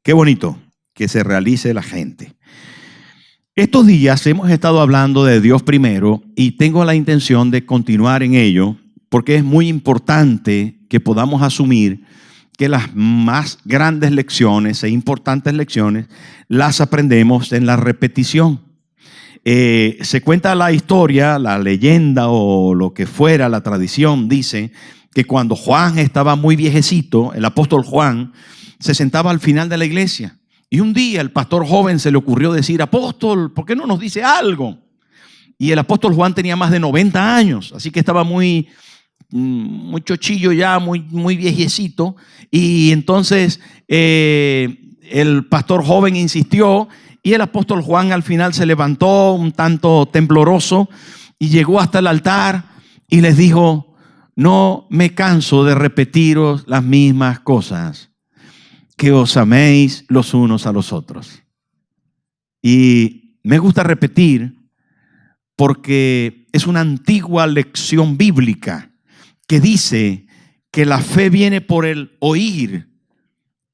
Qué bonito que se realice la gente. Estos días hemos estado hablando de Dios primero y tengo la intención de continuar en ello porque es muy importante que podamos asumir que las más grandes lecciones e importantes lecciones las aprendemos en la repetición. Se cuenta la historia, la leyenda o lo que fuera, la tradición dice que cuando Juan estaba muy viejecito, el apóstol Juan se sentaba al final de la iglesia y un día el pastor joven se le ocurrió decir: apóstol, ¿por qué no nos dice algo? Y el apóstol Juan tenía más de 90 años, así que estaba muy chochillo ya, muy viejecito. Y entonces el pastor joven insistió y el apóstol Juan al final se levantó un tanto tembloroso y llegó hasta el altar y les dijo: no me canso de repetiros las mismas cosas, que os améis los unos a los otros. Y me gusta repetir porque es una antigua lección bíblica que dice que la fe viene por el oír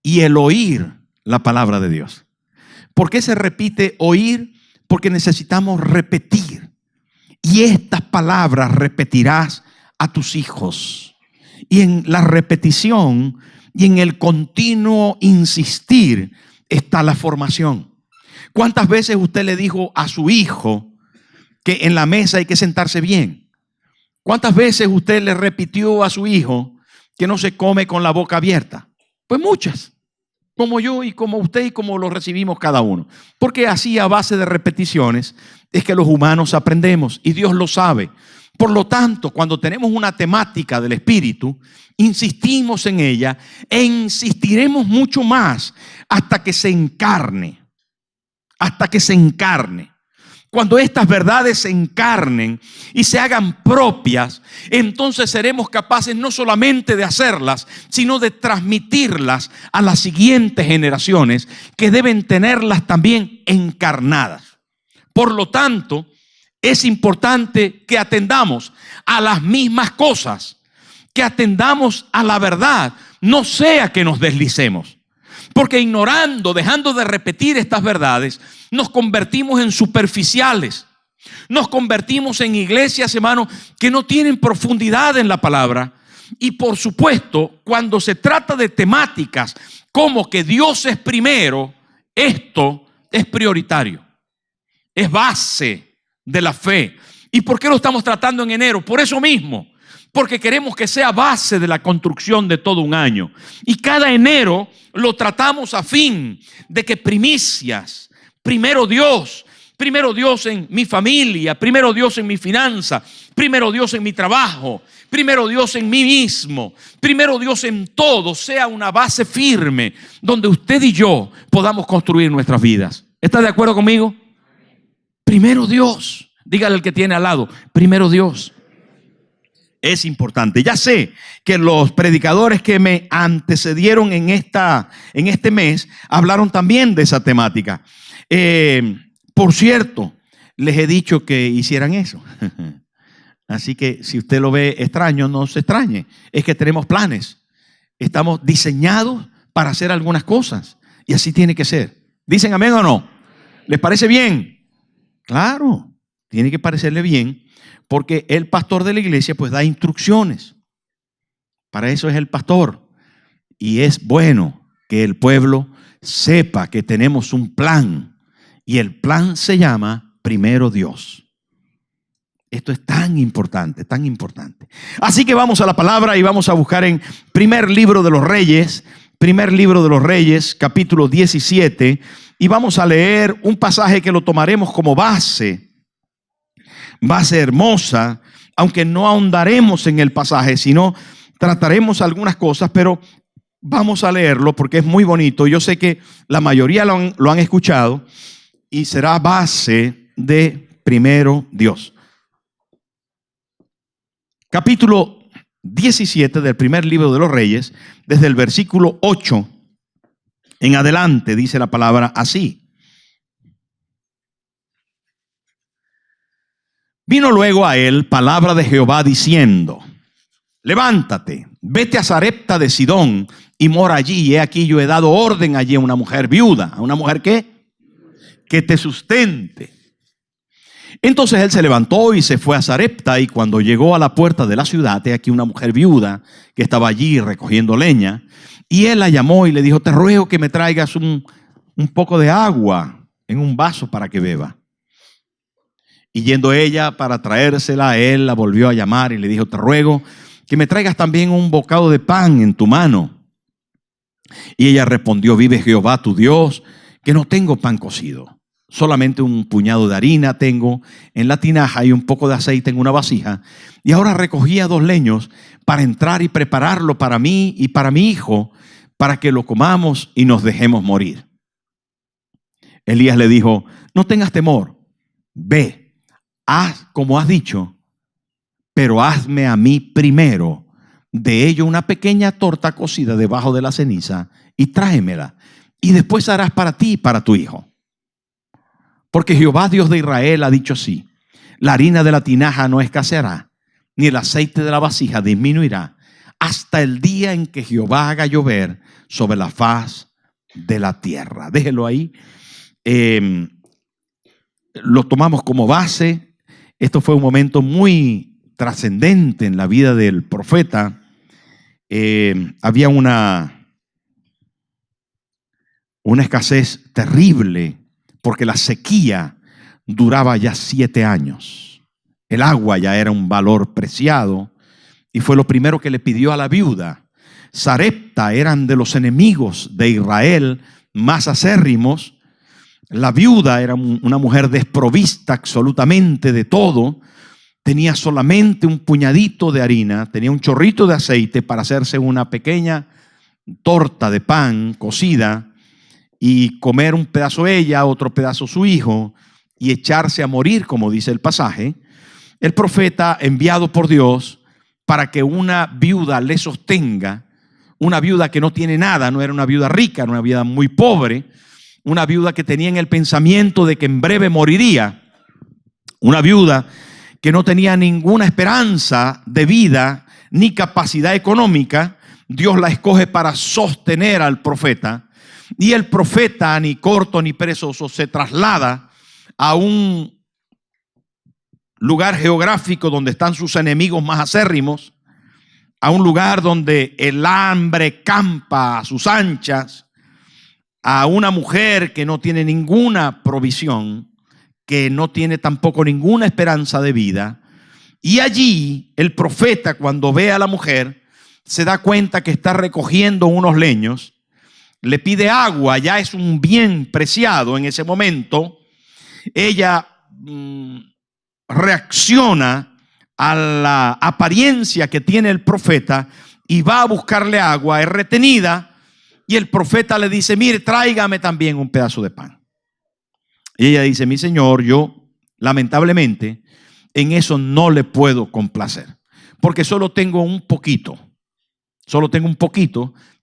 y el oír la palabra de Dios. ¿Por qué se repite oír? Porque necesitamos repetir. Y estas palabras repetirás a tus hijos. Y en la repetición y en el continuo insistir está la formación. ¿Cuántas veces usted le dijo a su hijo que en la mesa hay que sentarse bien? ¿Cuántas veces usted le repitió a su hijo que no se come con la boca abierta? Pues muchas, como yo y como usted y como lo recibimos cada uno. Porque así, a base de repeticiones, es que los humanos aprendemos y Dios lo sabe. Por lo tanto, cuando tenemos una temática del Espíritu, insistimos en ella e insistiremos mucho más hasta que se encarne. Hasta que se encarne. Cuando estas verdades se encarnen y se hagan propias, entonces seremos capaces no solamente de hacerlas, sino de transmitirlas a las siguientes generaciones que deben tenerlas también encarnadas. Por lo tanto, es importante que atendamos a las mismas cosas, que atendamos a la verdad, no sea que nos deslicemos. Porque ignorando, dejando de repetir estas verdades, nos convertimos en superficiales. Nos convertimos en iglesias, hermanos, que no tienen profundidad en la palabra. Y por supuesto, cuando se trata de temáticas como que Dios es primero, esto es prioritario. Es base de la fe. ¿Y por qué lo estamos tratando en enero? Por eso mismo. Porque queremos que sea base de la construcción de todo un año. Y cada enero lo tratamos a fin de que primicias, primero Dios en mi familia, primero Dios en mi finanza, primero Dios en mi trabajo, primero Dios en mí mismo, primero Dios en todo, sea una base firme donde usted y yo podamos construir nuestras vidas. ¿Está de acuerdo conmigo? Primero Dios. Dígale al que tiene al lado: primero Dios. Es importante. Ya sé que los predicadores que me antecedieron en este mes hablaron también de esa temática. Por cierto, les he dicho que hicieran eso. Así que si usted lo ve extraño, no se extrañe. Es que tenemos planes. Estamos diseñados para hacer algunas cosas. Y así tiene que ser. ¿Dicen amén o no? ¿Les parece bien? Claro, tiene que parecerle bien. Porque el pastor de la iglesia pues da instrucciones. Para eso es el pastor. Y es bueno que el pueblo sepa que tenemos un plan. Y el plan se llama primero Dios. Esto es tan importante, tan importante. Así que vamos a la palabra y vamos a buscar en primer libro de los Reyes, capítulo 17. Y vamos a leer un pasaje que lo tomaremos como base hermosa, aunque no ahondaremos en el pasaje, sino trataremos algunas cosas, pero vamos a leerlo porque es muy bonito. Yo sé que la mayoría lo han escuchado y será base de primero Dios. Capítulo 17 del primer libro de los Reyes, desde el versículo 8 en adelante, dice la palabra así. Vino luego a él palabra de Jehová diciendo: levántate, vete a Sarepta de Sidón y mora allí. Y he aquí yo he dado orden allí a una mujer viuda. ¿A una mujer qué? Que te sustente. Entonces él se levantó y se fue a Sarepta, y cuando llegó a la puerta de la ciudad, he aquí una mujer viuda que estaba allí recogiendo leña, y él la llamó y le dijo: te ruego que me traigas un poco de agua en un vaso para que beba. Y yendo ella para traérsela, él la volvió a llamar y le dijo: te ruego que me traigas también un bocado de pan en tu mano. Y ella respondió: vive Jehová tu Dios, que no tengo pan cocido. Solamente un puñado de harina tengo en la tinaja y un poco de aceite en una vasija. Y ahora recogía 2 leños para entrar y prepararlo para mí y para mi hijo, para que lo comamos y nos dejemos morir. Elías le dijo: no tengas temor, ve, haz como has dicho, pero hazme a mí primero de ello una pequeña torta cocida debajo de la ceniza y tráemela, y después harás para ti y para tu hijo. Porque Jehová Dios de Israel ha dicho así: la harina de la tinaja no escaseará, ni el aceite de la vasija disminuirá, hasta el día en que Jehová haga llover sobre la faz de la tierra. Déjelo ahí. Lo tomamos como base. Esto fue un momento muy trascendente en la vida del profeta. Había una escasez terrible, porque la sequía duraba ya 7 años. El agua ya era un valor preciado, y fue lo primero que le pidió a la viuda. Sarepta eran de los enemigos de Israel más acérrimos. La viuda era una mujer desprovista absolutamente de todo. Tenía solamente un puñadito de harina, tenía un chorrito de aceite para hacerse una pequeña torta de pan cocida, y comer un pedazo ella, otro pedazo su hijo, y echarse a morir, como dice el pasaje. El profeta, enviado por Dios para que una viuda le sostenga, una viuda que no tiene nada, no era una viuda rica, era una viuda muy pobre, una viuda que tenía en el pensamiento de que en breve moriría, una viuda que no tenía ninguna esperanza de vida ni capacidad económica. Dios la escoge para sostener al profeta. Y el profeta, ni corto ni perezoso, se traslada a un lugar geográfico donde están sus enemigos más acérrimos, a un lugar donde el hambre campa a sus anchas, a una mujer que no tiene ninguna provisión, que no tiene tampoco ninguna esperanza de vida. Y allí el profeta, cuando ve a la mujer, se da cuenta que está recogiendo unos leños. Le pide agua, ya es un bien preciado en ese momento. Ella reacciona a la apariencia que tiene el profeta y va a buscarle agua, es retenida, y el profeta le dice: mire, tráigame también un pedazo de pan. Y ella dice: mi señor, yo lamentablemente en eso no le puedo complacer, porque solo tengo un poquito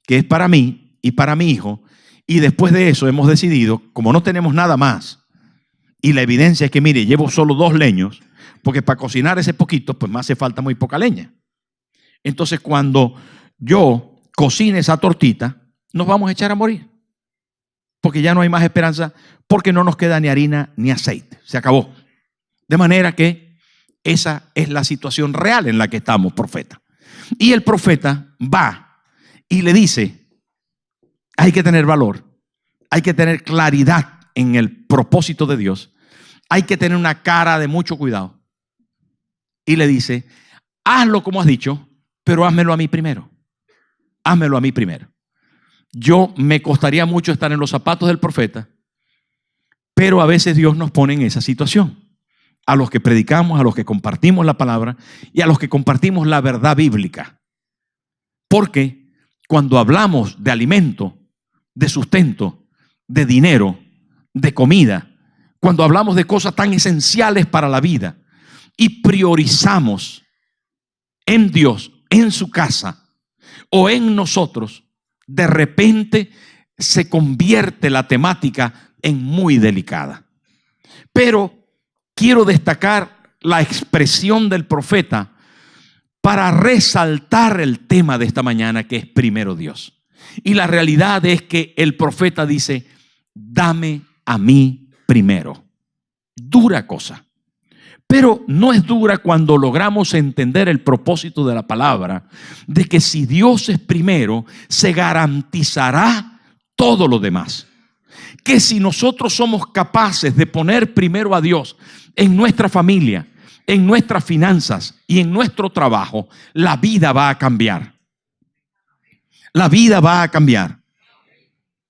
que es para mí y para mi hijo, y después de eso hemos decidido, como no tenemos nada más, y la evidencia es que, mire, llevo solo 2 leños, porque para cocinar ese poquito, pues me hace falta muy poca leña. Entonces, cuando yo cocine esa tortita, nos vamos a echar a morir, porque ya no hay más esperanza, porque no nos queda ni harina ni aceite, se acabó. De manera que esa es la situación real en la que estamos, profeta. Y el profeta va y le dice: hay que tener valor, hay que tener claridad en el propósito de Dios, hay que tener una cara de mucho cuidado. Y le dice: hazlo como has dicho, pero házmelo a mí primero. Házmelo a mí primero. Yo me costaría mucho estar en los zapatos del profeta, pero a veces Dios nos pone en esa situación. A los que predicamos, a los que compartimos la palabra y a los que compartimos la verdad bíblica. Porque cuando hablamos de alimento, de sustento, de dinero, de comida, cuando hablamos de cosas tan esenciales para la vida y priorizamos en Dios, en su casa o en nosotros, de repente se convierte la temática en muy delicada. Pero quiero destacar la expresión del profeta para resaltar el tema de esta mañana, que es primero Dios. Y la realidad es que el profeta dice: dame a mí primero. Dura cosa. Pero no es dura cuando logramos entender el propósito de la palabra, de que si Dios es primero, se garantizará todo lo demás. Que si nosotros somos capaces de poner primero a Dios en nuestra familia, en nuestras finanzas y en nuestro trabajo, la vida va a cambiar. La vida va a cambiar.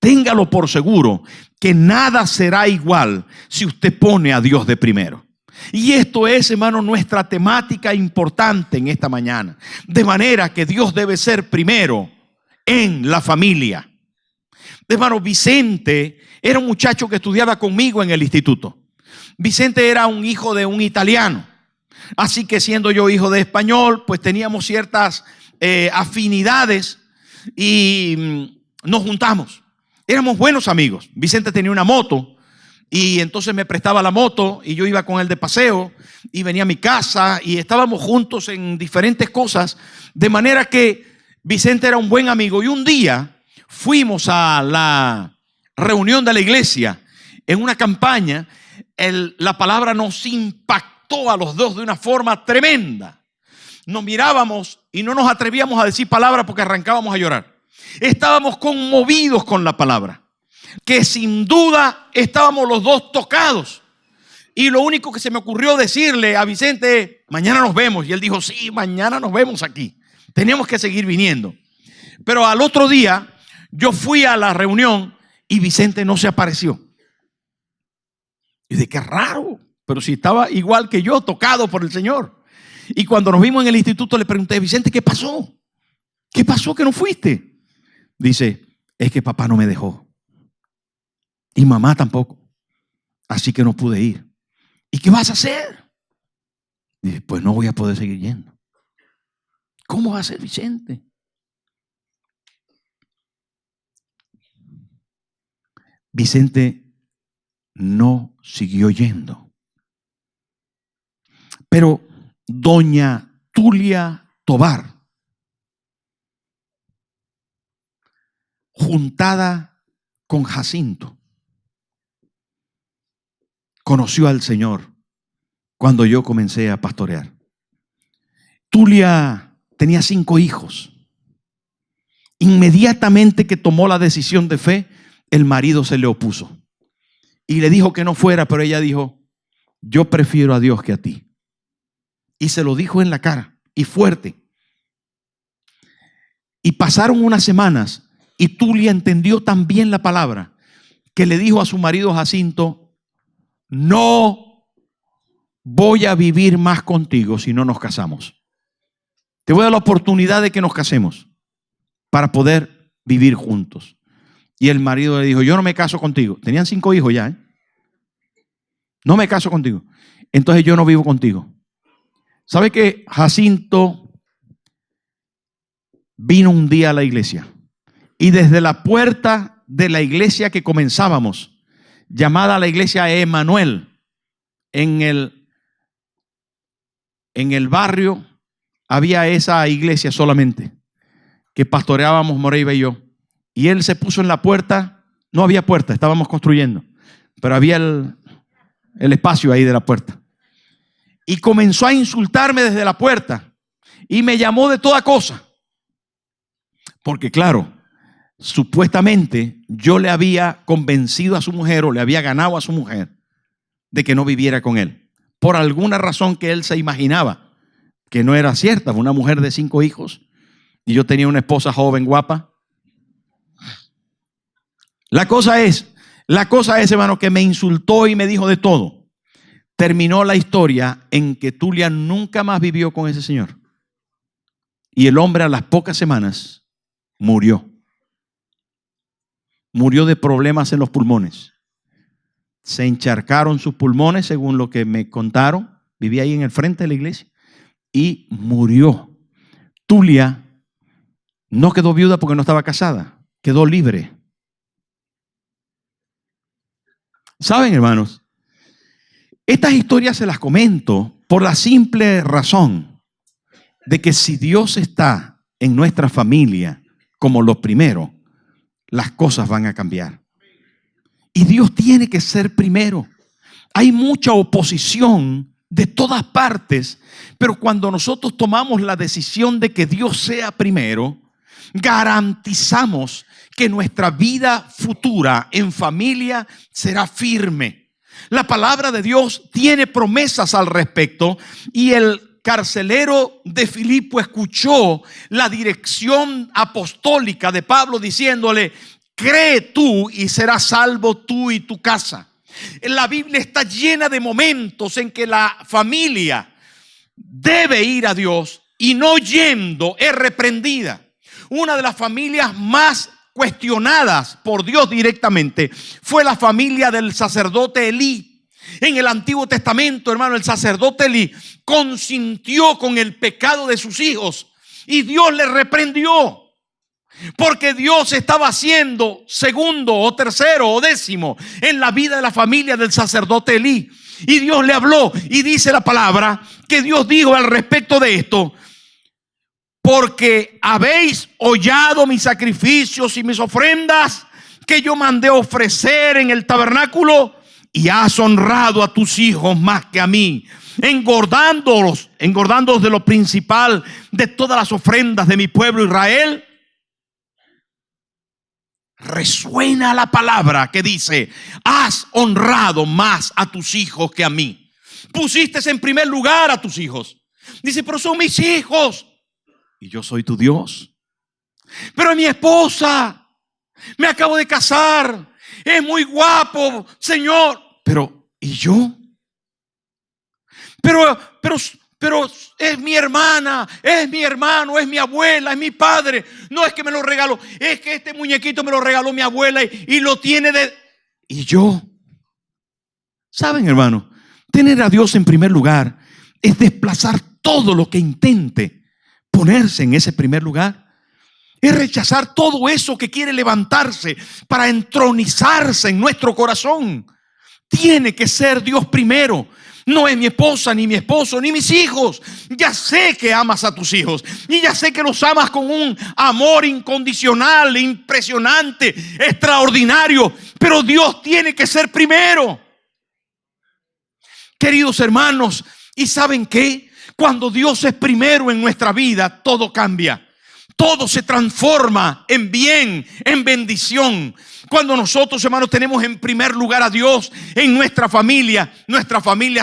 Téngalo por seguro que nada será igual si usted pone a Dios de primero. Y esto es, hermano, nuestra temática importante en esta mañana. De manera que Dios debe ser primero en la familia. Hermano, Vicente era un muchacho que estudiaba conmigo en el instituto. Vicente era un hijo de un italiano. Así que siendo yo hijo de español, pues teníamos ciertas afinidades y nos juntamos. Éramos buenos amigos. Vicente tenía una moto y entonces me prestaba la moto y yo iba con él de paseo y venía a mi casa y estábamos juntos en diferentes cosas, de manera que Vicente era un buen amigo. Y un día fuimos a la reunión de la iglesia en una campaña. La palabra nos impactó a los dos de una forma tremenda. Nos mirábamos y no nos atrevíamos a decir palabra porque arrancábamos a llorar. Estábamos conmovidos con la palabra, que sin duda estábamos los dos tocados. Y lo único que se me ocurrió decirle a Vicente: mañana nos vemos. Y él dijo: sí, mañana nos vemos aquí. Teníamos que seguir viniendo. Pero al otro día yo fui a la reunión y Vicente no se apareció. Y dije: qué raro, pero si estaba igual que yo, tocado por el Señor. Y cuando nos vimos en el instituto le pregunté: Vicente, ¿qué pasó? ¿Qué pasó que no fuiste? Dice: es que papá no me dejó. Y mamá tampoco. Así que no pude ir. ¿Y qué vas a hacer? Dice: pues no voy a poder seguir yendo. ¿Cómo va a ser, Vicente? Vicente no siguió yendo. Pero doña Tulia Tobar, juntada con Jacinto, conoció al Señor cuando yo comencé a pastorear. Tulia tenía 5 hijos. Inmediatamente que tomó la decisión de fe, el marido se le opuso y le dijo que no fuera, pero ella dijo: yo prefiero a Dios que a ti. Y se lo dijo en la cara y fuerte. Y pasaron unas semanas y Tulia entendió tan bien la palabra que le dijo a su marido Jacinto: no voy a vivir más contigo si no nos casamos. Te voy a dar la oportunidad de que nos casemos para poder vivir juntos. Y el marido le dijo: yo no me caso contigo. Tenían 5 hijos ya, No me caso contigo. Entonces yo no vivo contigo. ¿Sabe que Jacinto vino un día a la iglesia? Y desde la puerta de la iglesia que comenzábamos, llamada la iglesia Emanuel, en el barrio había esa iglesia solamente, que pastoreábamos Moreiva y yo. Y él se puso en la puerta. No había puerta, estábamos construyendo, pero había el espacio ahí de la puerta. Y comenzó a insultarme desde la puerta y me llamó de toda cosa. Porque claro, supuestamente yo le había convencido a su mujer, o le había ganado a su mujer, de que no viviera con él, por alguna razón que él se imaginaba que no era cierta. Fue una mujer de 5 hijos y yo tenía una esposa joven, guapa. La cosa es, hermano, que me insultó y me dijo de todo. Terminó la historia en que Tulia nunca más vivió con ese señor. Y el hombre a las pocas semanas murió. Murió de problemas en los pulmones. Se encharcaron sus pulmones, según lo que me contaron. Vivía ahí en el frente de la iglesia. Y murió. Tulia no quedó viuda porque no estaba casada. Quedó libre. ¿Saben, hermanos? Estas historias se las comento por la simple razón de que si Dios está en nuestra familia como lo primero, las cosas van a cambiar. Y Dios tiene que ser primero. Hay mucha oposición de todas partes, pero cuando nosotros tomamos la decisión de que Dios sea primero, garantizamos que nuestra vida futura en familia será firme. La palabra de Dios tiene promesas al respecto, y el carcelero de Filipo escuchó la dirección apostólica de Pablo diciéndole: cree tú y serás salvo tú y tu casa. La Biblia está llena de momentos en que la familia debe ir a Dios y no yendo es reprendida. Una de las familias más cuestionadas por Dios directamente fue la familia del sacerdote Elí. En el Antiguo Testamento, hermano, el sacerdote Elí consintió con el pecado de sus hijos y Dios le reprendió. Porque Dios estaba haciendo segundo o tercero o décimo en la vida de la familia del sacerdote Elí. Y Dios le habló, y dice la palabra que Dios dijo al respecto de esto: porque habéis hollado mis sacrificios y mis ofrendas que yo mandé ofrecer en el tabernáculo, y has honrado a tus hijos más que a mí, engordándolos de lo principal de todas las ofrendas de mi pueblo Israel. Resuena la palabra que dice: has honrado más a tus hijos que a mí. Pusiste en primer lugar a tus hijos. Dice: pero son mis hijos y yo soy tu Dios. Pero mi esposa, me acabo de casar, es muy guapo, Señor. Pero ¿y yo? Pero es mi hermana, es mi hermano, es mi abuela, es mi padre. No es que me lo regaló, es que este muñequito me lo regaló mi abuela y lo tiene de... ¿Y yo? ¿Saben, hermano? Tener a Dios en primer lugar es desplazar todo lo que intente ponerse en ese primer lugar. Es rechazar todo eso que quiere levantarse para entronizarse en nuestro corazón. Tiene que ser Dios primero. No es mi esposa, ni mi esposo, ni mis hijos. Ya sé que amas a tus hijos y ya sé que los amas con un amor incondicional, impresionante, extraordinario. Pero Dios tiene que ser primero. Queridos hermanos, ¿y saben qué? Cuando Dios es primero en nuestra vida, todo cambia. Todo se transforma en bien, en bendición. Cuando nosotros, hermanos, tenemos en primer lugar a Dios en nuestra familia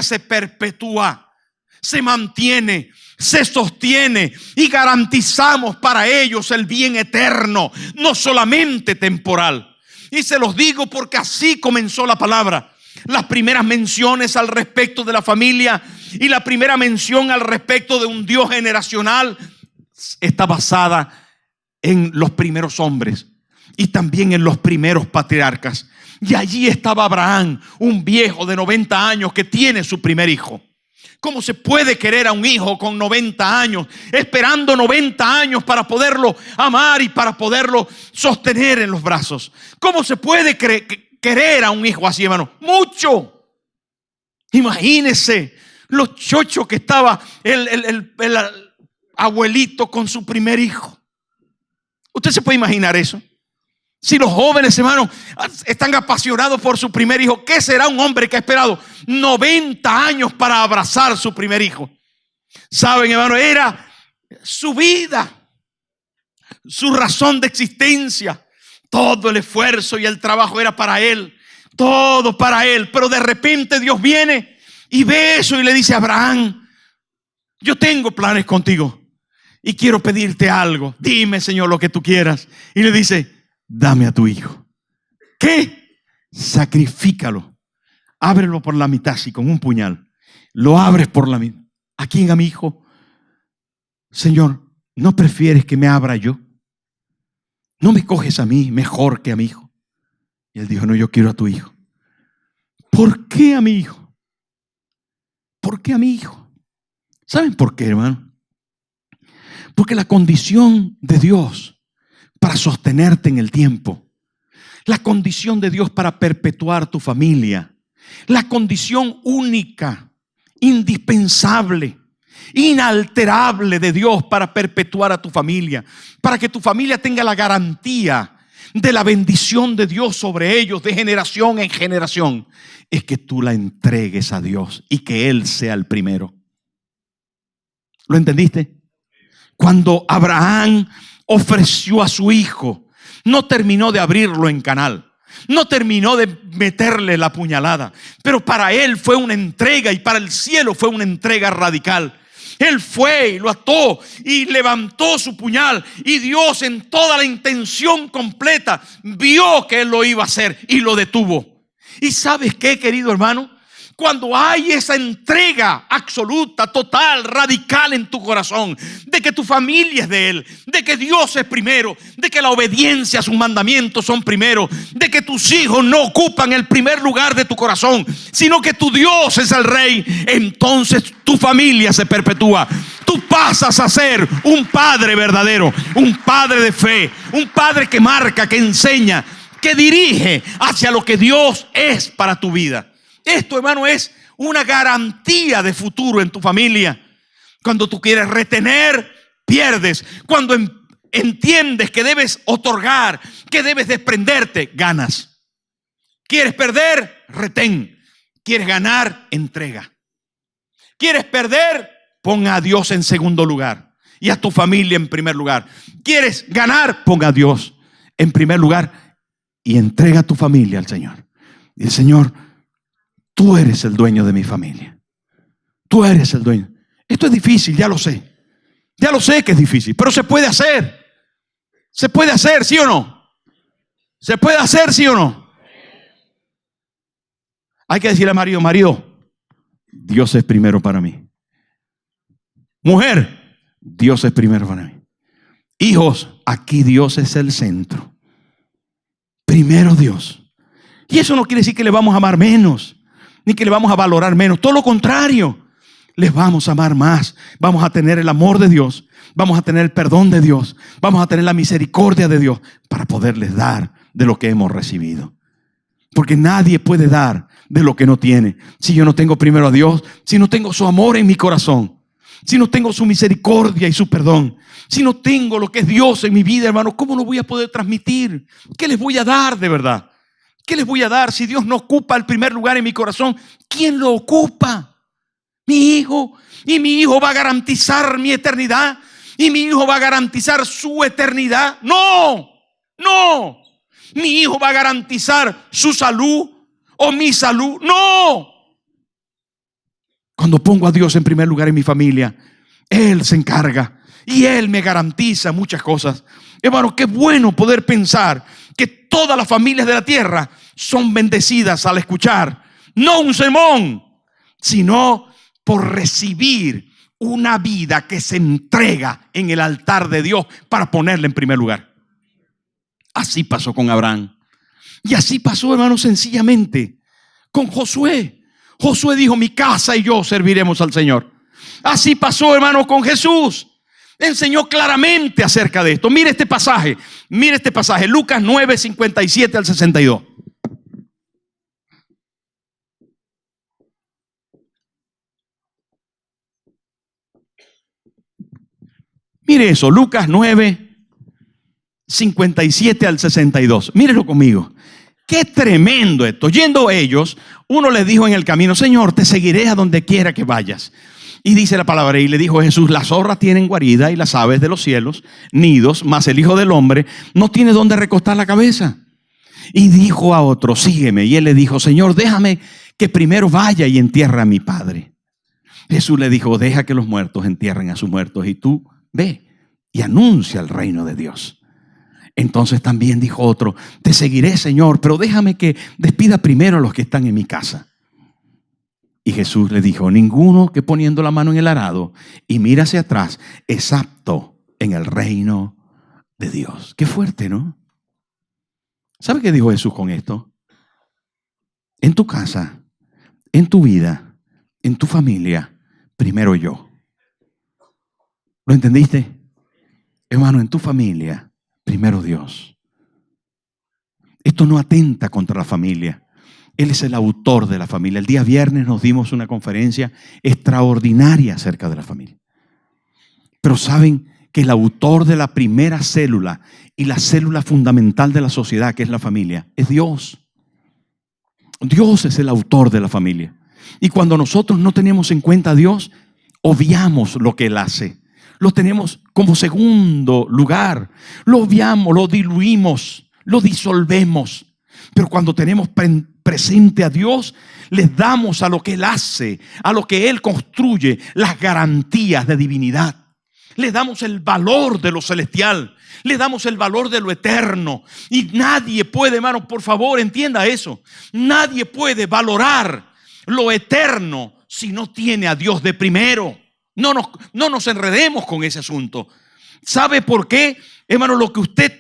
se perpetúa, se mantiene, se sostiene y garantizamos para ellos el bien eterno, no solamente temporal. Y se los digo porque así comenzó la palabra. Las primeras menciones al respecto de la familia y la primera mención al respecto de un Dios generacional está basada en los primeros hombres y también en los primeros patriarcas. Y allí estaba Abraham, un viejo de 90 años que tiene su primer hijo. ¿Cómo se puede querer a un hijo con 90 años, esperando 90 años para poderlo amar y para poderlo sostener en los brazos? ¿Cómo se puede querer a un hijo así, hermano? Mucho. Imagínese los chochos que estaba el abuelito con su primer hijo. ¿Usted se puede imaginar eso? Si los jóvenes, hermanos, están apasionados por su primer hijo, ¿qué será un hombre que ha esperado 90 años para abrazar su primer hijo? Saben, hermano, era su vida, su razón de existencia. Todo el esfuerzo y el trabajo era para él, todo para él. Pero de repente Dios viene y ve eso y le dice a Abraham: yo tengo planes contigo y quiero pedirte algo. Dime, Señor, lo que tú quieras. Y le dice: dame a tu hijo. ¿Qué? Sacrifícalo. Ábrelo por la mitad, así con un puñal. Lo abres por la mitad. ¿A quién? A mi hijo. Señor, ¿no prefieres que me abra yo? ¿No me coges a mí mejor que a mi hijo? Y él dijo: no, yo quiero a tu hijo. ¿Por qué a mi hijo? ¿Por qué a mi hijo? ¿Saben por qué, hermano? Porque la condición de Dios para sostenerte en el tiempo, la condición de Dios para perpetuar tu familia, la condición única, indispensable inalterable de Dios para perpetuar a tu familia, para que tu familia tenga la garantía de la bendición de Dios sobre ellos de generación en generación, es que tú la entregues a Dios y que Él sea el primero. ¿Lo entendiste? Cuando Abraham ofreció a su hijo, no terminó de abrirlo en canal, no terminó de meterle la puñalada, pero para él fue una entrega y para el cielo fue una entrega radical. Él fue y lo ató y levantó su puñal, y Dios, en toda la intención completa, vio que él lo iba a hacer y lo detuvo. ¿Y sabes qué, querido hermano? Cuando hay esa entrega absoluta, total, radical en tu corazón, de que tu familia es de Él, de que Dios es primero, de que la obediencia a sus mandamientos son primero, de que tus hijos no ocupan el primer lugar de tu corazón, sino que tu Dios es el Rey, entonces tu familia se perpetúa. Tú pasas a ser un padre verdadero, un padre de fe, un padre que marca, que enseña, que dirige hacia lo que Dios es para tu vida. Esto, hermano, es una garantía de futuro en tu familia. Cuando tú quieres retener, pierdes. Cuando entiendes que debes otorgar, que debes desprenderte, ganas. ¿Quieres perder? Retén. ¿Quieres ganar? Entrega. ¿Quieres perder? Pon a Dios en segundo lugar y a tu familia en primer lugar. ¿Quieres ganar? Pon a Dios en primer lugar y entrega a tu familia al Señor. Y el Señor: tú eres el dueño de mi familia. Tú eres el dueño. Esto es difícil, ya lo sé. Ya lo sé que es difícil, pero se puede hacer. Se puede hacer, ¿sí o no? Se puede hacer, ¿sí o no? Hay que decirle a marido: marido, Dios es primero para mí. Mujer, Dios es primero para mí. Hijos, aquí Dios es el centro. Primero Dios. Y eso no quiere decir que le vamos a amar menos, ni que le vamos a valorar menos. Todo lo contrario, les vamos a amar más. Vamos a tener el amor de Dios, vamos a tener el perdón de Dios, vamos a tener la misericordia de Dios para poderles dar de lo que hemos recibido. Porque nadie puede dar de lo que no tiene. Si yo no tengo primero a Dios, si no tengo su amor en mi corazón, si no tengo su misericordia y su perdón, si no tengo lo que es Dios en mi vida, hermano, ¿cómo lo voy a poder transmitir? ¿Qué les voy a dar de verdad? ¿Qué les voy a dar si Dios no ocupa el primer lugar en mi corazón? ¿Quién lo ocupa? Mi hijo. Y mi hijo va a garantizar mi eternidad. Y mi hijo va a garantizar su eternidad. No, no. Mi hijo va a garantizar su salud o mi salud. No. Cuando pongo a Dios en primer lugar en mi familia, Él se encarga y Él me garantiza muchas cosas. Hermano, qué bueno poder pensar que todas las familias de la tierra son bendecidas al escuchar no un sermón, sino por recibir una vida que se entrega en el altar de Dios para ponerla en primer lugar. Así pasó con Abraham. Y así pasó, hermano, sencillamente con Josué. Josué dijo: mi casa y yo serviremos al Señor. Así pasó, hermano, con Jesús. Enseñó claramente acerca de esto. Mire este pasaje, Lucas 9, 57 al 62. Mire eso, Lucas 9, 57 al 62. Mírelo conmigo. Qué tremendo esto. Yendo ellos, uno les dijo en el camino: Señor, te seguiré a donde quiera que vayas. Y dice la palabra: y le dijo Jesús: las zorras tienen guarida y las aves de los cielos nidos, mas el Hijo del Hombre no tiene dónde recostar la cabeza. Y dijo a otro: sígueme. Y él le dijo: Señor, déjame que primero vaya y entierre a mi padre. Jesús le dijo: deja que los muertos entierren a sus muertos, y tú ve y anuncia el reino de Dios. Entonces también dijo otro: te seguiré, Señor, pero déjame que despida primero a los que están en mi casa. Y Jesús le dijo: ninguno que poniendo la mano en el arado y mira hacia atrás es apto en el reino de Dios. Qué fuerte, ¿no? ¿Sabe qué dijo Jesús con esto? En tu casa, en tu vida, en tu familia, primero yo. ¿Lo entendiste? Hermano, en tu familia, primero Dios. Esto no atenta contra la familia. Él es el autor de la familia. El día viernes nos dimos una conferencia extraordinaria acerca de la familia. Pero saben que el autor de la primera célula y la célula fundamental de la sociedad, que es la familia, es Dios. Dios es el autor de la familia. Y cuando nosotros no tenemos en cuenta a Dios, obviamos lo que Él hace. Lo tenemos como segundo lugar. Lo obviamos, lo diluimos, lo disolvemos. Pero cuando tenemos presente a Dios, les damos a lo que Él hace, a lo que Él construye, las garantías de divinidad. Le damos el valor de lo celestial, le damos el valor de lo eterno. Y nadie puede, hermano, por favor, entienda eso. Nadie puede valorar lo eterno si no tiene a Dios de primero. No nos enredemos con ese asunto. ¿Sabe por qué? Hermano, lo que usted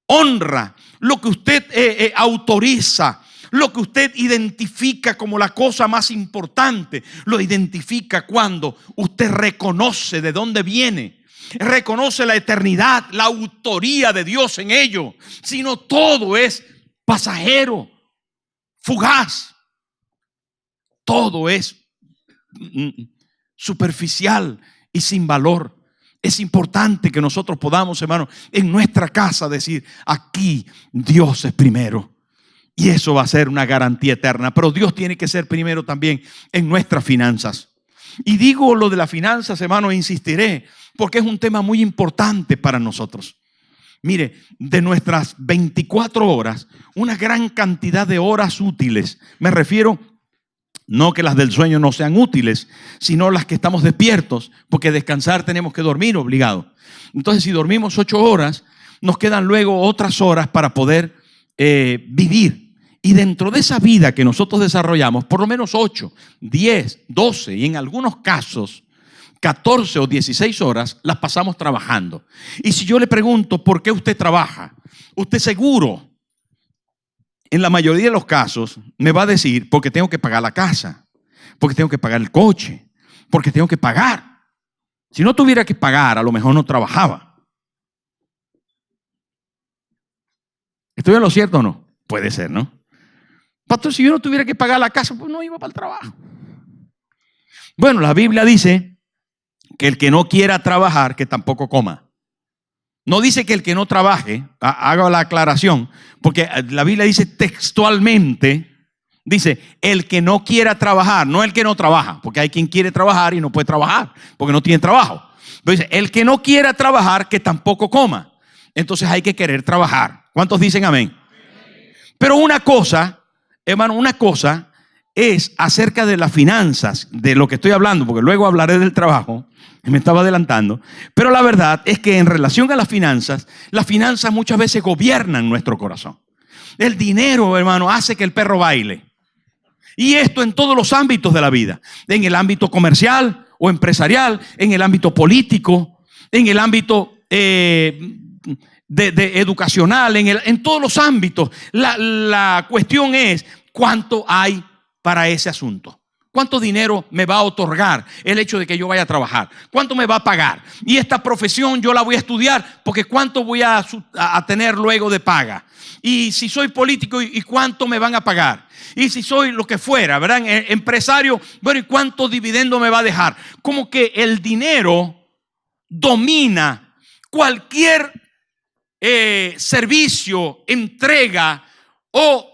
honra, lo que usted autoriza, lo que usted identifica como la cosa más importante, lo identifica cuando usted reconoce de dónde viene, reconoce la eternidad, la autoría de Dios en ello. Si no, todo es pasajero, fugaz, todo es superficial y sin valor. Es importante que nosotros podamos, hermano, en nuestra casa decir: aquí Dios es primero. Y eso va a ser una garantía eterna. Pero Dios tiene que ser primero también en nuestras finanzas. Y digo lo de las finanzas, hermano, e insistiré, porque es un tema muy importante para nosotros. Mire, de nuestras 24 horas, una gran cantidad de horas útiles, me refiero, no que las del sueño no sean útiles, sino las que estamos despiertos, porque descansar tenemos que dormir obligado. Entonces, si dormimos 8 horas, nos quedan luego otras horas para poder vivir. Y dentro de esa vida que nosotros desarrollamos, por lo menos 8, 10, 12 y en algunos casos 14 o 16 horas las pasamos trabajando. Y si yo le pregunto por qué usted trabaja, usted seguro, en la mayoría de los casos, me va a decir: porque tengo que pagar la casa, porque tengo que pagar el coche, porque tengo que pagar. Si no tuviera que pagar, a lo mejor no trabajaba. ¿Estoy en lo cierto o no? Puede ser, ¿no? Pastor, si yo no tuviera que pagar la casa, pues no iba para el trabajo. Bueno, la Biblia dice que el que no quiera trabajar, que tampoco coma. No dice que el que no trabaje, haga la aclaración, porque la Biblia dice textualmente, dice: el que no quiera trabajar, no el que no trabaja, porque hay quien quiere trabajar y no puede trabajar, porque no tiene trabajo. Pero dice: el que no quiera trabajar, que tampoco coma. Entonces hay que querer trabajar. ¿Cuántos dicen amén? Pero una cosa, hermano, una cosa es acerca de las finanzas, de lo que estoy hablando, porque luego hablaré del trabajo, me estaba adelantando. Pero la verdad es que en relación a las finanzas muchas veces gobiernan nuestro corazón. El dinero, hermano, hace que el perro baile. Y esto en todos los ámbitos de la vida. En el ámbito comercial o empresarial, en el ámbito político, en el ámbito educacional, en todos los ámbitos. La cuestión es cuánto hay para ese asunto. ¿Cuánto dinero me va a otorgar el hecho de que yo vaya a trabajar? ¿Cuánto me va a pagar? Y esta profesión yo la voy a estudiar porque ¿cuánto voy a tener luego de paga? Y si soy político, ¿y cuánto me van a pagar? Y si soy lo que fuera, ¿verdad? Empresario, bueno, ¿y cuánto dividendo me va a dejar? Como que el dinero domina cualquier servicio, entrega o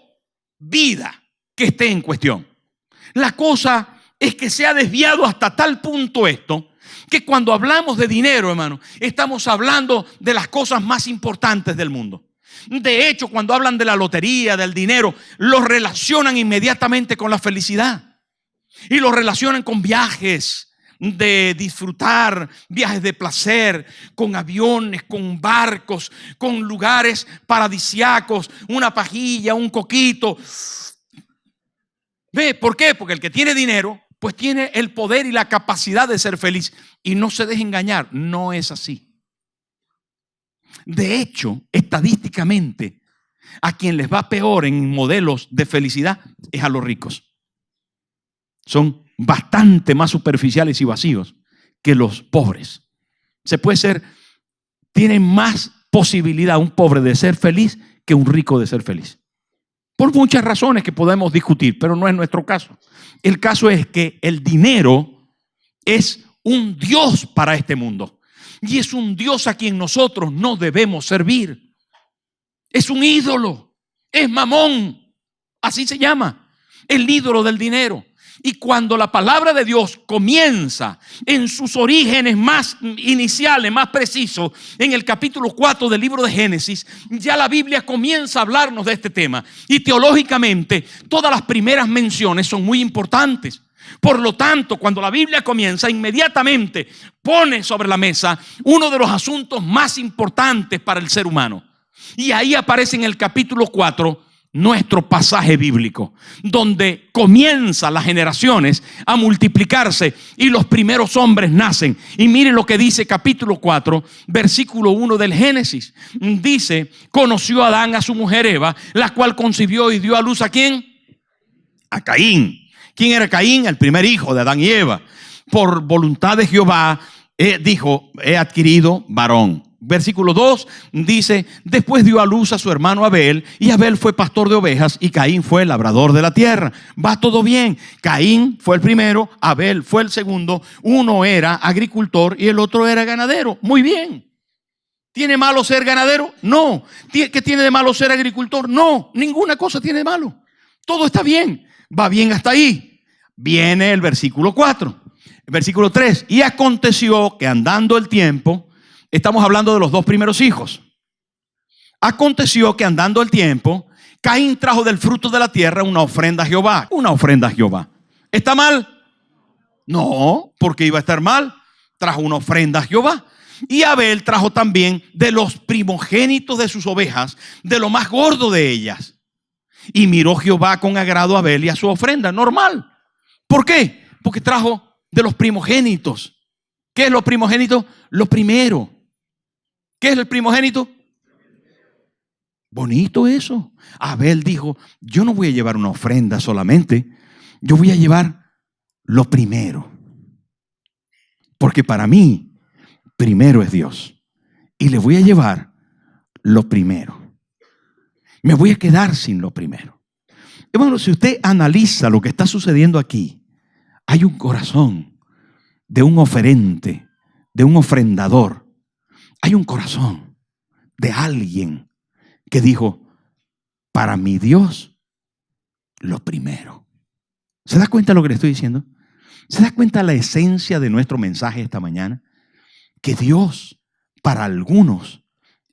vida que esté en cuestión. La cosa es que se ha desviado hasta tal punto esto, que cuando hablamos de dinero, hermano, estamos hablando de las cosas más importantes del mundo. De hecho, cuando hablan de la lotería, del dinero, lo relacionan inmediatamente con la felicidad. Y lo relacionan con viajes de disfrutar, viajes de placer, con aviones, con barcos, con lugares paradisíacos, una pajilla, un coquito. ¿Ve? ¿Por qué? Porque el que tiene dinero, pues tiene el poder y la capacidad de ser feliz. Y no se deje engañar, no es así. De hecho, estadísticamente, a quien les va peor en modelos de felicidad es a los ricos. Son bastante más superficiales y vacíos que los pobres. Tiene más posibilidad un pobre de ser feliz que un rico de ser feliz. Por muchas razones que podemos discutir, pero no es nuestro caso. El caso es que el dinero es un Dios para este mundo. Y es un Dios a quien nosotros no debemos servir. Es un ídolo. Es Mamón. Así se llama. El ídolo del dinero. Y cuando la palabra de Dios comienza en sus orígenes más iniciales, más precisos, en el capítulo 4 del libro de Génesis, ya la Biblia comienza a hablarnos de este tema. Y teológicamente, todas las primeras menciones son muy importantes. Por lo tanto, cuando la Biblia comienza, inmediatamente pone sobre la mesa uno de los asuntos más importantes para el ser humano. Y ahí aparece en el capítulo 4 nuestro pasaje bíblico, donde comienzan las generaciones a multiplicarse y los primeros hombres nacen. Y miren lo que dice capítulo 4, versículo 1 del Génesis. Dice: conoció Adán a su mujer Eva, la cual concibió y dio a luz ¿a quién? A Caín. ¿Quién era Caín? El primer hijo de Adán y Eva. Por voluntad de Jehová dijo: he adquirido varón. Versículo 2 dice: después dio a luz a su hermano Abel, y Abel fue pastor de ovejas y Caín fue labrador de la tierra. Va todo bien. Caín fue el primero, Abel fue el segundo. Uno era agricultor y el otro era ganadero. Muy bien. ¿Tiene malo ser ganadero? No. ¿Qué tiene de malo ser agricultor? No. Ninguna cosa tiene de malo. Todo está bien. Va bien hasta ahí. Viene el versículo 4. El versículo 3. Y aconteció que andando el tiempo, estamos hablando de los dos primeros hijos. Aconteció que andando el tiempo, Caín trajo del fruto de la tierra una ofrenda a Jehová. Una ofrenda a Jehová. ¿Está mal? No, porque iba a estar mal. Trajo una ofrenda a Jehová. Y Abel trajo también de los primogénitos de sus ovejas, de lo más gordo de ellas. Y miró Jehová con agrado a Abel y a su ofrenda. Normal. ¿Por qué? Porque trajo de los primogénitos. ¿Qué es lo primogénito? Lo primero. ¿Qué es el primogénito? Bonito eso. Abel dijo: yo no voy a llevar una ofrenda solamente, yo voy a llevar lo primero. Porque para mí, primero es Dios. Y le voy a llevar lo primero. Me voy a quedar sin lo primero. Hermano, si usted analiza lo que está sucediendo aquí, hay un corazón de un oferente, de un ofrendador. Hay un corazón de alguien que dijo: para mi Dios, lo primero. ¿Se da cuenta de lo que le estoy diciendo? ¿Se da cuenta de la esencia de nuestro mensaje esta mañana? Que Dios, para algunos,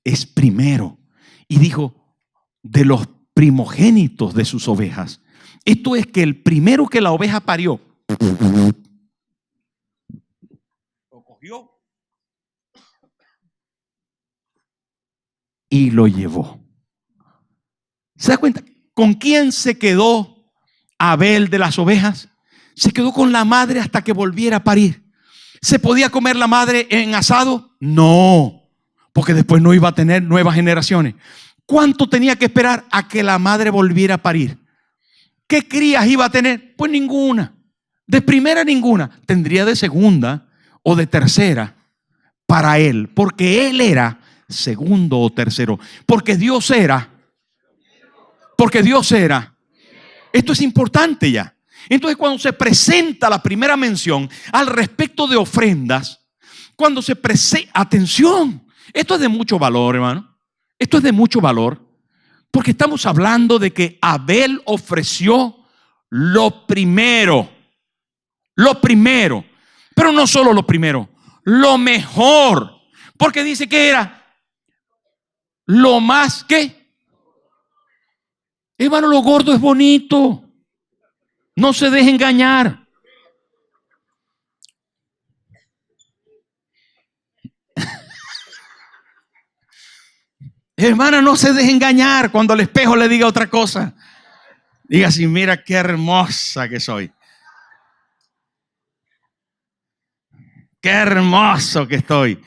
es primero. Y dijo: de los primogénitos de sus ovejas. Esto es que el primero que la oveja parió, lo cogió y lo llevó. ¿Se da cuenta? ¿Con quién se quedó Abel de las ovejas? Se quedó con la madre hasta que volviera a parir. ¿Se podía comer la madre en asado? No, porque después no iba a tener nuevas generaciones. ¿Cuánto tenía que esperar a que la madre volviera a parir? ¿Qué crías iba a tener? Pues ninguna. De primera ninguna. Tendría de segunda o de tercera para él, porque él era segundo o tercero. Porque Dios era. Esto es importante ya. Entonces, cuando se presenta la primera mención al respecto de ofrendas, cuando se presenta, atención, esto es de mucho valor, hermano. Esto es de mucho valor, porque estamos hablando de que Abel ofreció lo primero, pero no solo lo primero, lo mejor, porque dice que era lo más que, hermano, lo gordo es bonito, no se deje engañar. Hermana, no se deje engañar cuando el espejo le diga otra cosa. Diga así: mira qué hermosa que soy. Qué hermoso que estoy.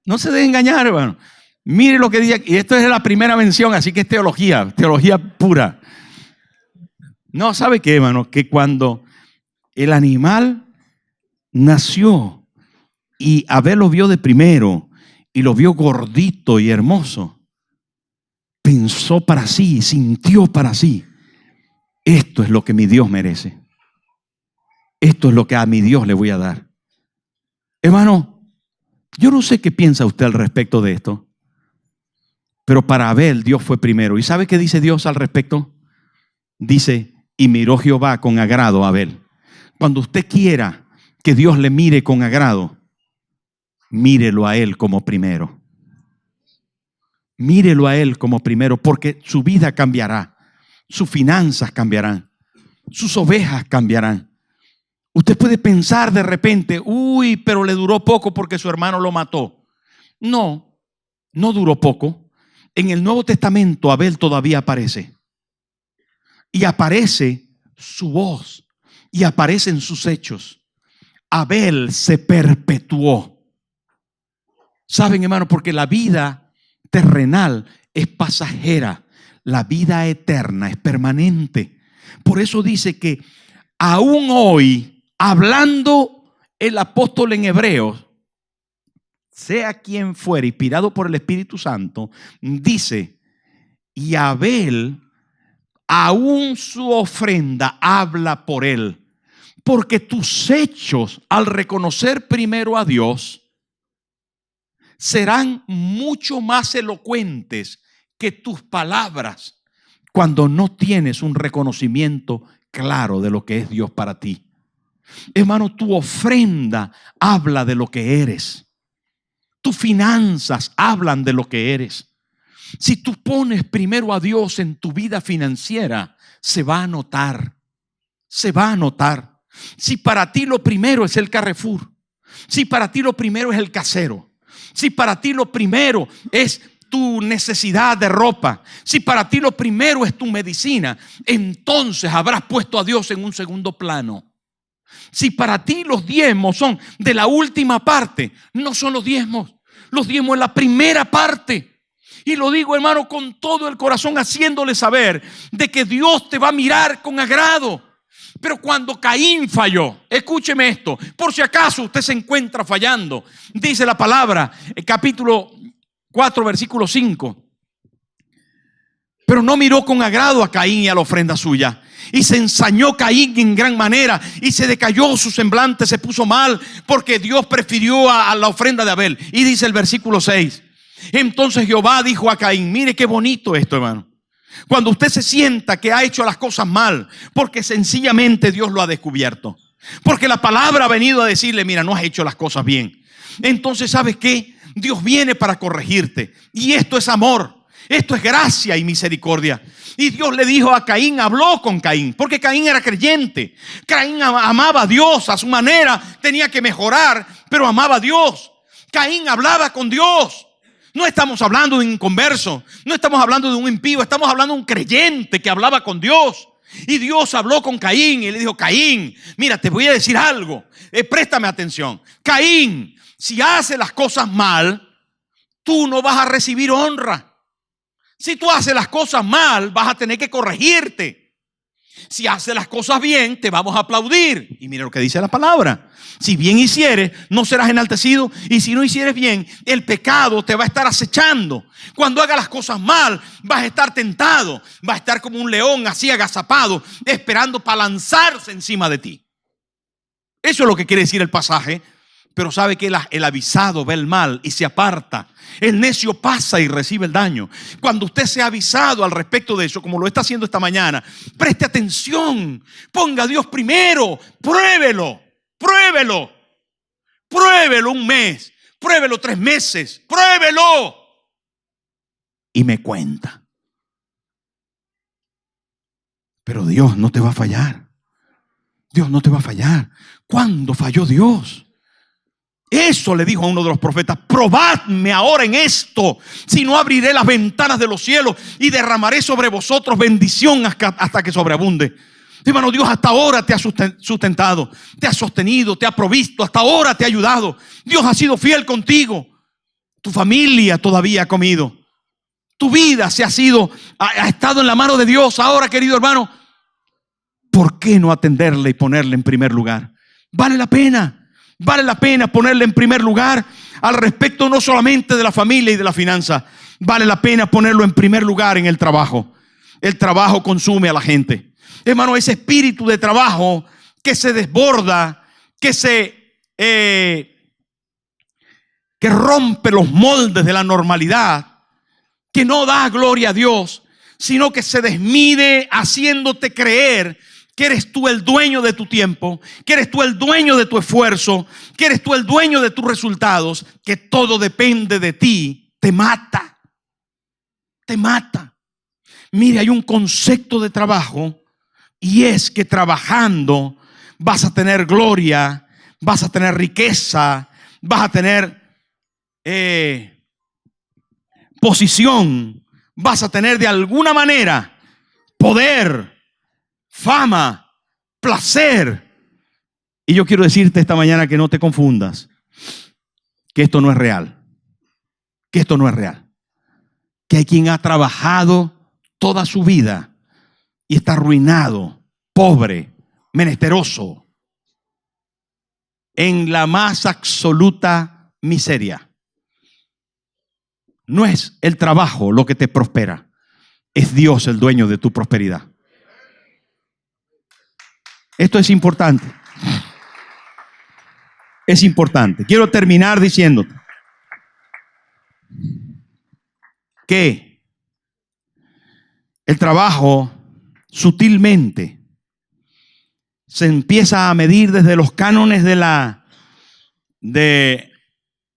No se deje engañar, hermano. Mire lo que dice, y esto es la primera mención, así que es teología pura. No, ¿sabe qué, hermano? Que cuando el animal nació y Abel lo vio de primero y lo vio gordito y hermoso, pensó para sí, sintió para sí: esto es lo que mi Dios merece. Esto es lo que a mi Dios le voy a dar. Hermano, yo no sé qué piensa usted al respecto de esto, pero para Abel Dios fue primero. ¿Y sabe qué dice Dios al respecto? Dice: y miró Jehová con agrado a Abel. Cuando usted quiera que Dios le mire con agrado, mírelo a él como primero. Mírelo a él como primero, porque su vida cambiará, sus finanzas cambiarán, sus ovejas cambiarán. Usted puede pensar de repente: uy, pero le duró poco porque su hermano lo mató. No, no duró poco. En el Nuevo Testamento Abel todavía aparece. Y aparece su voz, y aparecen sus hechos. Abel se perpetuó. ¿Saben, hermano? Porque la vida terrenal es pasajera. La vida eterna es permanente. Por eso dice que aún hoy, hablando el apóstol en Hebreos, sea quien fuera, inspirado por el Espíritu Santo, dice: y Abel, aún su ofrenda habla por él, porque tus hechos, al reconocer primero a Dios, serán mucho más elocuentes que tus palabras cuando no tienes un reconocimiento claro de lo que es Dios para ti. Hermano, tu ofrenda habla de lo que eres. Tus finanzas hablan de lo que eres. Si tú pones primero a Dios en tu vida financiera, se va a notar. Se va a notar. Si para ti lo primero es el Carrefour, si para ti lo primero es el casero, si para ti lo primero es tu necesidad de ropa, si para ti lo primero es tu medicina, entonces habrás puesto a Dios en un segundo plano. Si para ti los diezmos son de la última parte, no son los diezmos. Los diezmos es la primera parte. Y lo digo, hermano, con todo el corazón, haciéndole saber de que Dios te va a mirar con agrado. Pero cuando Caín falló, escúcheme esto, por si acaso usted se encuentra fallando, dice la palabra, capítulo 4, versículo 5. Pero no miró con agrado a Caín y a la ofrenda suya. Y se ensañó Caín en gran manera y se decayó su semblante, se puso mal, porque Dios prefirió a la ofrenda de Abel. Y dice el versículo 6. Entonces Jehová dijo a Caín: mire qué bonito esto, hermano. Cuando usted se sienta que ha hecho las cosas mal, porque sencillamente Dios lo ha descubierto, porque la palabra ha venido a decirle: mira, no has hecho las cosas bien. Entonces, ¿sabes qué? Dios viene para corregirte. Y esto es amor. Esto es gracia y misericordia. Y Dios le dijo a Caín, habló con Caín, porque Caín era creyente. Caín amaba a Dios a su manera, tenía que mejorar, pero amaba a Dios. Caín hablaba con Dios. No estamos hablando de un inconverso, no estamos hablando de un impío, estamos hablando de un creyente que hablaba con Dios. Y Dios habló con Caín y le dijo: Caín, mira, te voy a decir algo, préstame atención. Caín, si haces las cosas mal, tú no vas a recibir honra. Si tú haces las cosas mal, vas a tener que corregirte. Si haces las cosas bien, te vamos a aplaudir. Y mira lo que dice la palabra: si bien hicieres, no serás enaltecido. Y si no hicieres bien, el pecado te va a estar acechando. Cuando hagas las cosas mal, vas a estar tentado. Vas a estar como un león así agazapado, esperando para lanzarse encima de ti. Eso es lo que quiere decir el pasaje. Pero sabe que el avisado ve el mal y se aparta. El necio pasa y recibe el daño. Cuando usted sea avisado al respecto de eso, como lo está haciendo esta mañana, preste atención. Ponga a Dios primero. Pruébelo. Pruébelo. Pruébelo un mes. Pruébelo 3 meses. Pruébelo. Y me cuenta. Pero Dios no te va a fallar. Dios no te va a fallar. ¿Cuándo falló Dios? Eso le dijo a uno de los profetas: probadme ahora en esto, si no abriré las ventanas de los cielos y derramaré sobre vosotros bendición hasta que sobreabunde. Hermano, Dios hasta ahora te ha sustentado, te ha sostenido, te ha provisto, hasta ahora te ha ayudado. Dios ha sido fiel contigo. Tu familia todavía ha comido. Tu vida ha estado en la mano de Dios. Ahora, querido hermano, ¿por qué no atenderle y ponerle en primer lugar? Vale la pena. Vale la pena ponerle en primer lugar. al respecto no solamente de la familia y de la finanza, vale la pena ponerlo en primer lugar en el trabajo. El trabajo consume a la gente. Hermano, ese espíritu de trabajo que se desborda, que rompe los moldes de la normalidad, que no da gloria a Dios, sino que se desmide haciéndote creer que eres tú el dueño de tu tiempo, que eres tú el dueño de tu esfuerzo, que eres tú el dueño de tus resultados, que todo depende de ti, te mata. Te mata. Mire, hay un concepto de trabajo y es que trabajando vas a tener gloria, vas a tener riqueza, vas a tener posición, vas a tener de alguna manera poder, fama, placer. Y yo quiero decirte esta mañana que no te confundas, que esto no es real, que esto no es real, que hay quien ha trabajado toda su vida y está arruinado, pobre, menesteroso, en la más absoluta miseria. No es el trabajo lo que te prospera, es Dios el dueño de tu prosperidad. Esto es importante. Es importante. Quiero terminar diciéndote que el trabajo sutilmente se empieza a medir desde los cánones de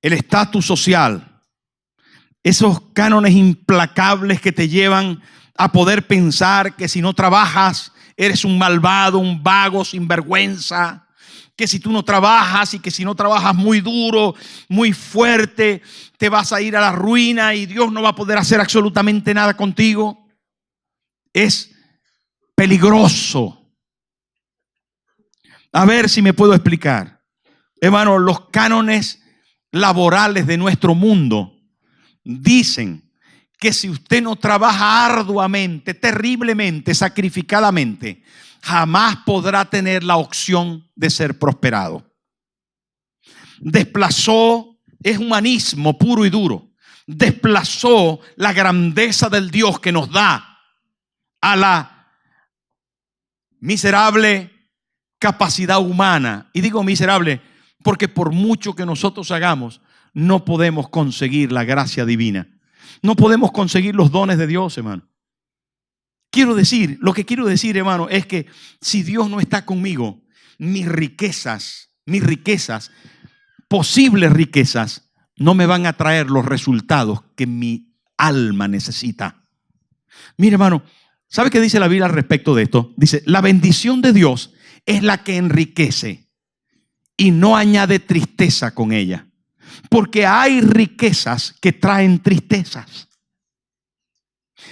el estatus social. Esos cánones implacables que te llevan a poder pensar que si no trabajas eres un malvado, un vago, sinvergüenza. Que si tú no trabajas y que si no trabajas muy duro, muy fuerte, te vas a ir a la ruina y Dios no va a poder hacer absolutamente nada contigo. Es peligroso. A ver si me puedo explicar. Hermano, los cánones laborales de nuestro mundo dicen que si usted no trabaja arduamente, terriblemente, sacrificadamente, jamás podrá tener la opción de ser prosperado. Desplazó, es humanismo puro y duro, desplazó la grandeza del Dios que nos da a la miserable capacidad humana. Y digo miserable porque por mucho que nosotros hagamos, no podemos conseguir la gracia divina. No podemos conseguir los dones de Dios, hermano. Lo que quiero decir, hermano, es que si Dios no está conmigo, mis riquezas, posibles riquezas, no me van a traer los resultados que mi alma necesita. Mire, hermano, ¿sabe qué dice la Biblia al respecto de esto? Dice, la bendición de Dios es la que enriquece y no añade tristeza con ella. Porque hay riquezas que traen tristezas.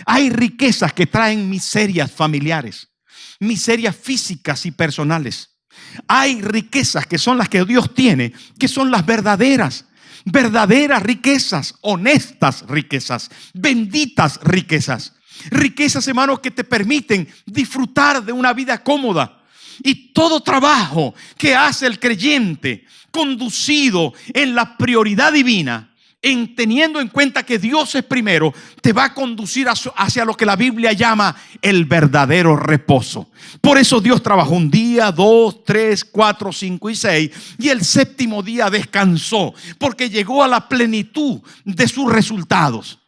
Hay riquezas que traen miserias familiares, miserias físicas y personales. Hay riquezas que son las que Dios tiene, que son las verdaderas riquezas, honestas riquezas, benditas riquezas. Riquezas, hermanos, que te permiten disfrutar de una vida cómoda. Y todo trabajo que hace el creyente conducido en la prioridad divina, teniendo en cuenta que Dios es primero, te va a conducir hacia lo que la Biblia llama el verdadero reposo. Por eso Dios trabajó un día, 2, 3, 4, 5 y 6 y el séptimo día descansó porque llegó a la plenitud de sus resultados.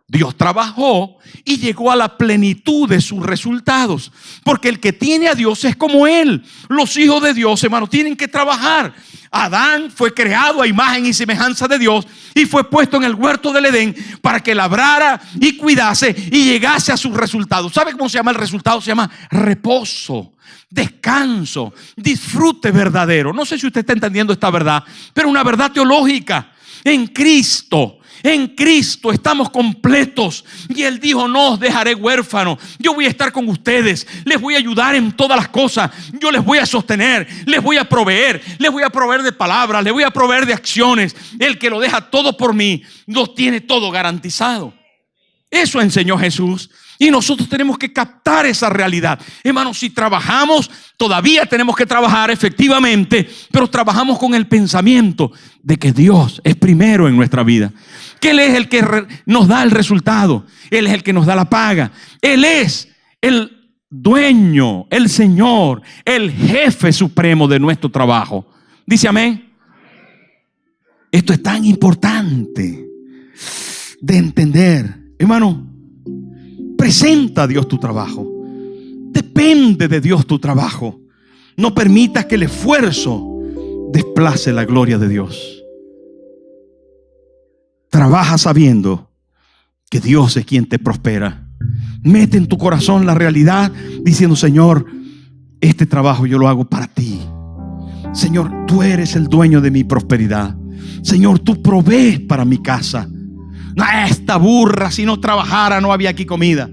Dios trabajó y llegó a la plenitud de sus resultados. Porque el que tiene a Dios es como Él. Los hijos de Dios, hermano, tienen que trabajar. Adán fue creado a imagen y semejanza de Dios y fue puesto en el huerto del Edén para que labrara y cuidase y llegase a sus resultados. ¿Sabe cómo se llama el resultado? Se llama reposo, descanso, disfrute verdadero. No sé si usted está entendiendo esta verdad, pero una verdad teológica. En Cristo estamos completos. Y Él dijo, no os dejaré huérfanos. Yo voy a estar con ustedes. Les voy a ayudar en todas las cosas. Yo les voy a sostener. Les voy a proveer. Les voy a proveer de palabras. Les voy a proveer de acciones. El que lo deja todo por mí, lo tiene todo garantizado. Eso enseñó Jesús. Y nosotros tenemos que captar esa realidad. Hermanos, si trabajamos, todavía tenemos que trabajar efectivamente, pero trabajamos con el pensamiento de que Dios es primero en nuestra vida. Que Él es el que nos da el resultado. Él es el que nos da la paga. Él es el dueño, el Señor, el jefe supremo de nuestro trabajo. Dice amén. Esto es tan importante de entender. Hermano, presenta a Dios tu trabajo. Depende de Dios tu trabajo. No permitas que el esfuerzo desplace la gloria de Dios. Trabaja sabiendo que Dios es quien te prospera. Mete en tu corazón la realidad diciendo: Señor, este trabajo yo lo hago para ti. Señor, tú eres el dueño de mi prosperidad. Señor, tú provees para mi casa. No, esta burra, si no trabajara no había aquí comida.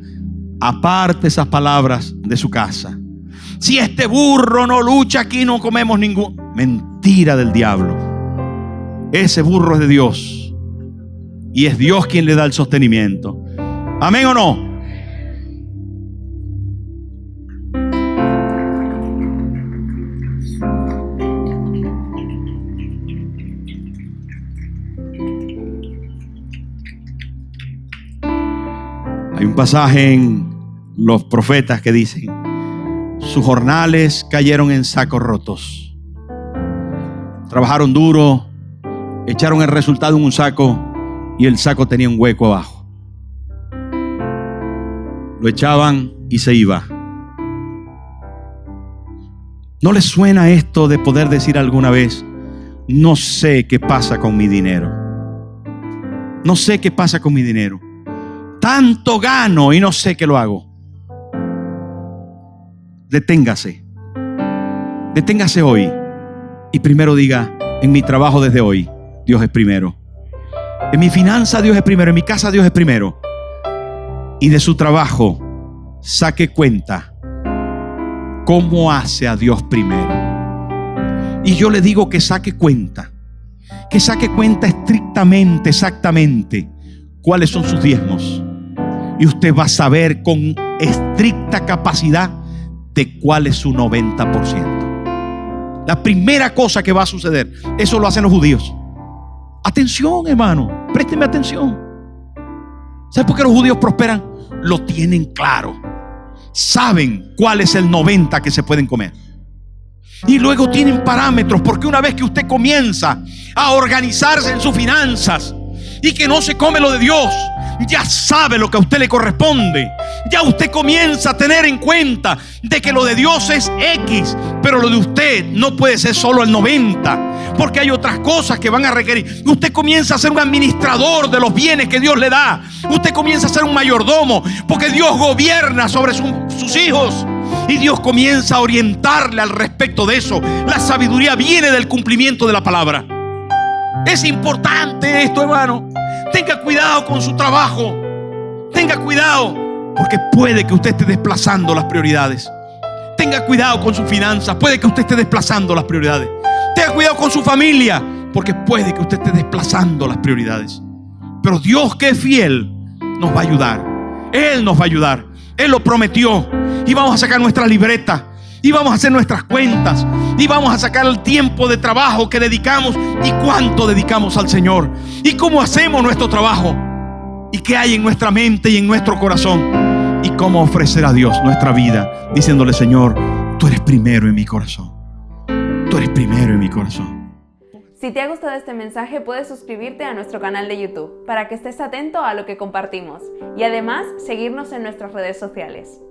Aparte esas palabras de su casa. Si este burro no lucha, aquí no comemos ningún. Mentira del diablo. Ese burro es de Dios, y es Dios quien le da el sostenimiento. ¿Amén o no? Hay un pasaje en los profetas que dicen: sus jornales cayeron en sacos rotos. Trabajaron duro, echaron el resultado en un saco y el saco tenía un hueco abajo. Lo echaban y se iba. ¿No les suena esto de poder decir alguna vez: no sé qué pasa con mi dinero? No sé qué pasa con mi dinero. Tanto gano y no sé qué lo hago. Deténgase. Deténgase hoy y primero diga: en mi trabajo desde hoy, Dios es primero. En mi finanza, Dios es primero. En mi casa, Dios es primero. Y de su trabajo, saque cuenta cómo hace a Dios primero. Y yo le digo que saque cuenta estrictamente, exactamente cuáles son sus diezmos. Y usted va a saber con estricta capacidad de cuál es su 90%. La primera cosa que va a suceder, eso lo hacen los judíos. Atención, hermano, présteme atención. ¿Sabe por qué los judíos prosperan? Lo tienen claro. Saben cuál es el 90% que se pueden comer. Y luego tienen parámetros, porque una vez que usted comienza a organizarse en sus finanzas y que no se come lo de Dios, ya sabe lo que a usted le corresponde. Ya usted comienza a tener en cuenta de que lo de Dios es X, pero lo de usted no puede ser solo el 90%, porque hay otras cosas que van a requerir. Usted comienza a ser un administrador de los bienes que Dios le da. Usted comienza a ser un mayordomo, porque Dios gobierna sobre sus hijos. Y Dios comienza a orientarle al respecto de eso. La sabiduría viene del cumplimiento de la palabra. Es importante esto, hermano. Tenga cuidado con su trabajo. Tenga cuidado, porque puede que usted esté desplazando las prioridades. Tenga cuidado con sus finanzas. Puede que usted esté desplazando las prioridades. Tenga cuidado con su familia, porque puede que usted esté desplazando las prioridades. Pero Dios, que es fiel, nos va a ayudar. Él nos va a ayudar. Él lo prometió. Y vamos a sacar nuestra libreta, y vamos a hacer nuestras cuentas, y vamos a sacar el tiempo de trabajo que dedicamos y cuánto dedicamos al Señor, y cómo hacemos nuestro trabajo, y qué hay en nuestra mente y en nuestro corazón, y cómo ofrecer a Dios nuestra vida, diciéndole: Señor, tú eres primero en mi corazón. Tú eres primero en mi corazón. Si te ha gustado este mensaje, puedes suscribirte a nuestro canal de YouTube para que estés atento a lo que compartimos, y además seguirnos en nuestras redes sociales.